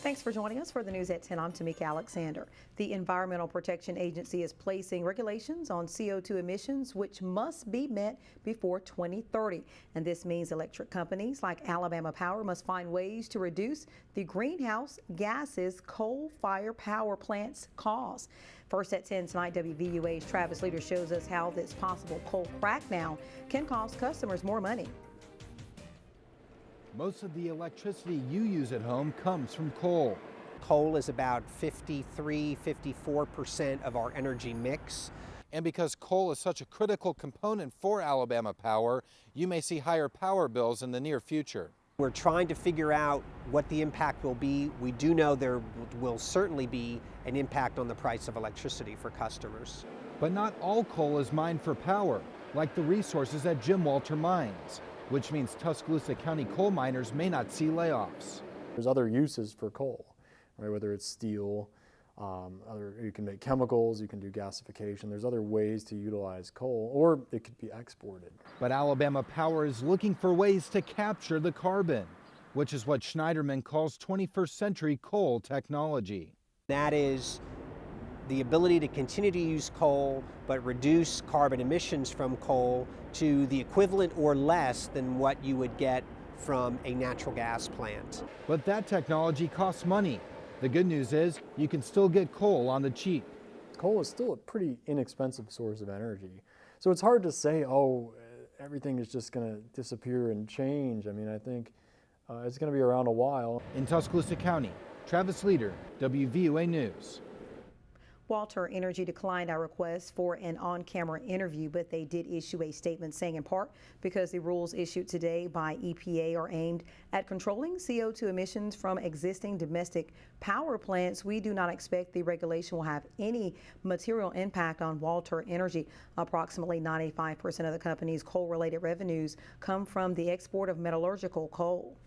Thanks for joining us for the news at 10. I'm Tamika Alexander. The Environmental Protection Agency is placing regulations on CO2 emissions, which must be met before 2030. And this means electric companies like Alabama Power must find ways to reduce the greenhouse gases coal-fired power plants cause. First at 10 tonight, WVUA's Travis Leader shows us how this possible coal crackdown can cost customers more money. Most of the electricity you use at home comes from coal. Coal is about 54% of our energy mix. And because coal is such a critical component for Alabama Power, you may see higher power bills in the near future. We're trying to figure out what the impact will be. We do know there will certainly be an impact on the price of electricity for customers. But not all coal is mined for power, like the resources at Jim Walter Mines, which means Tuscaloosa County coal miners may not see layoffs. There's other uses for coal, right? Whether it's steel, you can make chemicals, you can do gasification. There's other ways to utilize coal, or it could be exported. But Alabama Power is looking for ways to capture the carbon, which is what Schneiderman calls 21st century coal technology. That is the ability to continue to use coal, but reduce carbon emissions from coal to the equivalent or less than what you would get from a natural gas plant. But that technology costs money. The good news is you can still get coal on the cheap. Coal is still a pretty inexpensive source of energy. So it's hard to say, oh, everything is just going to disappear and change. I mean, I think it's going to be around a while. In Tuscaloosa County, Travis Leader, WVUA News. Walter Energy declined our request for an on-camera interview, but they did issue a statement saying in part because the rules issued today by EPA are aimed at controlling CO2 emissions from existing domestic power plants, we do not expect the regulation will have any material impact on Walter Energy. Approximately 95% of the company's coal-related revenues come from the export of metallurgical coal.